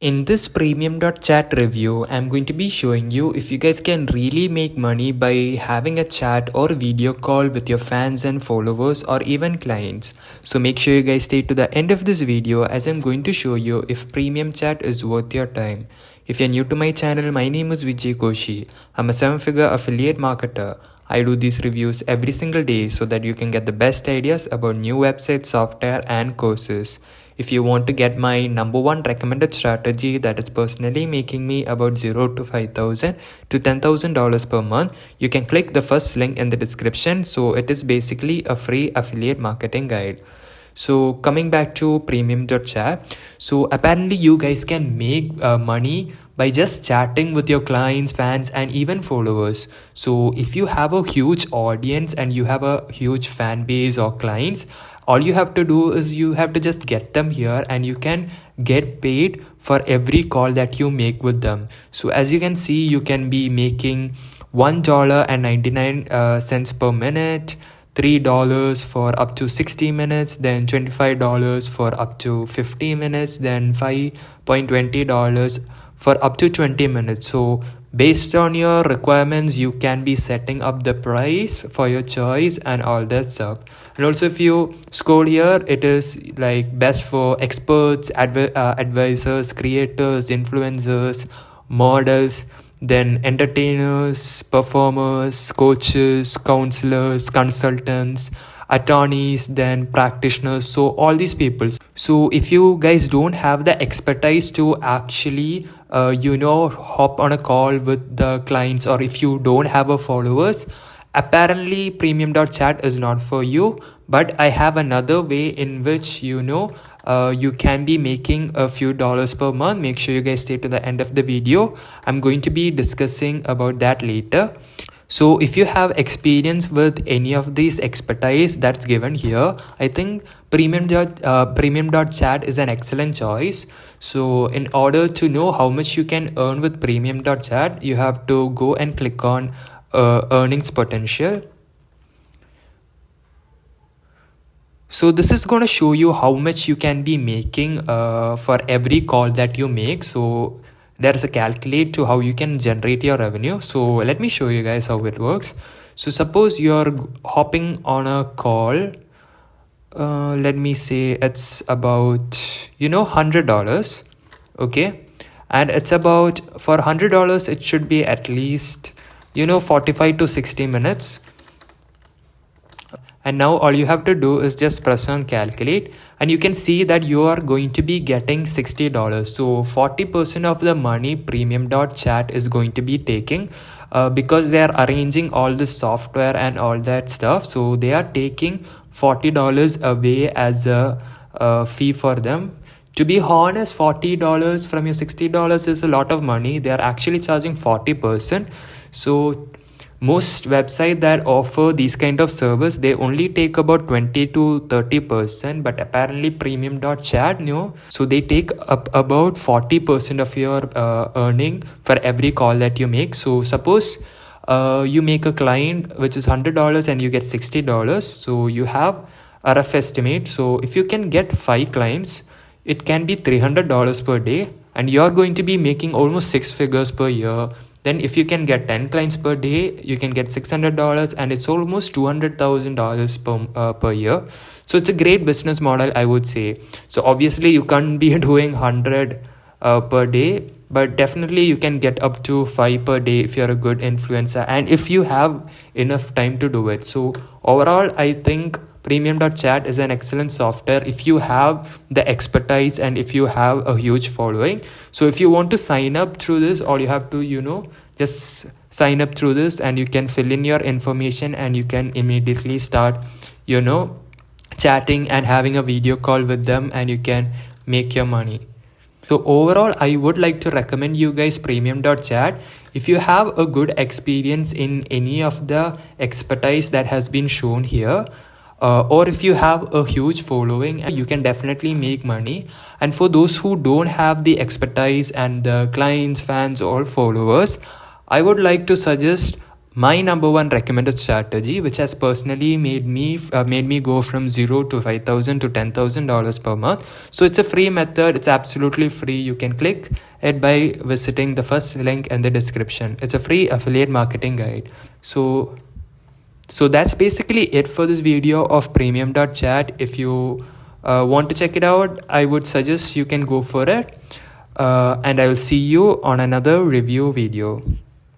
In this Premium.Chat review, I'm going to be showing you if you guys can really make money by having a chat or video call with your fans and followers or even clients. So make sure you guys stay to the end of this video as I'm going to show you if Premium Chat is worth your time. If you're new to my channel, my name is Vijay Koshi. I'm a 7-figure affiliate marketer. I do these reviews every single day so that you can get the best ideas about new websites, software and courses. If you want to get my #1 recommended strategy that is personally making me about 0 to 5,000 to $10,000 per month, you can click the first link in the description. So it is basically a free affiliate marketing guide. So coming back to Premium.Chat, so apparently you guys can make money by just chatting with your clients, fans and even followers. So if you have a huge audience and you have a huge fan base or clients, all you have to do is you have to just get them here and you can get paid for every call that you make with them. So as you can see, you can be making $1.99 per minute, $3 for up to 60 minutes, then $25 for up to 50 minutes, then $5.20 for up to 20 minutes. So based on your requirements, you can be setting up the price for your choice and all that stuff. And also if you scroll here, it is like best for experts, advisors, creators, influencers, models, then entertainers, performers, coaches, counselors, consultants, attorneys, then practitioners. So all these people. So if you guys don't have the expertise to actually hop on a call with the clients, or if you don't have a followers, apparently Premium.Chat is not for you. But I have another way in which you can be making a few dollars per month. Make sure you guys stay to the end of the video. I'm going to be discussing about that later. So if you have experience with any of these expertise that's given here, I think Premium.Chat is an excellent choice. So in order to know how much you can earn with Premium.Chat, you have to go and click on earnings potential. So this is going to show you how much you can be making for every call that you make. So there's a calculate to how you can generate your revenue. So let me show you guys how it works. So suppose you're hopping on a call. Let me say it's about $100. Okay, and it's about, for $100 it should be at least 45 to 60 minutes. And now all you have to do is just press on calculate and you can see that you are going to be getting $60. So 40% of the money Premium.Chat is going to be taking because they are arranging all the software and all that stuff. So they are taking $40 away as a fee for them. To be honest, $40 from your $60 is a lot of money. They are actually charging 40%. So most websites that offer these kind of service, they only take about 20 to 30%, but apparently Premium.Chat, so they take up about 40% of your earning for every call that you make. So suppose you make a client which is $100 and you get $60, so you have a rough estimate. So if you can get 5 clients, it can be $300 per day and you're going to be making almost 6 figures per year. Then if you can get 10 clients per day, you can get $600 and it's almost $200,000 per year. So it's a great business model, I would say. So obviously you can't be doing 100 per day, but definitely you can get up to 5 per day if you're a good influencer and if you have enough time to do it. So overall, I think Premium.Chat is an excellent software if you have the expertise and if you have a huge following. So if you want to sign up through this, all you have to just sign up through this and you can fill in your information and you can immediately start chatting and having a video call with them and you can make your money. So overall, I would like to recommend you guys Premium.Chat. If you have a good experience in any of the expertise that has been shown here, or if you have a huge following, you can definitely make money. And for those who don't have the expertise and the clients, fans or followers, I would like to suggest my number one recommended strategy, which has personally made me go from zero to $5,000 to $10,000 per month. So it's a free method. It's absolutely free. You can click it by visiting the first link in the description. It's a free affiliate marketing guide. So that's basically it for this video of Premium.Chat. If you want to check it out, I would suggest you can go for it. And I will see you on another review video.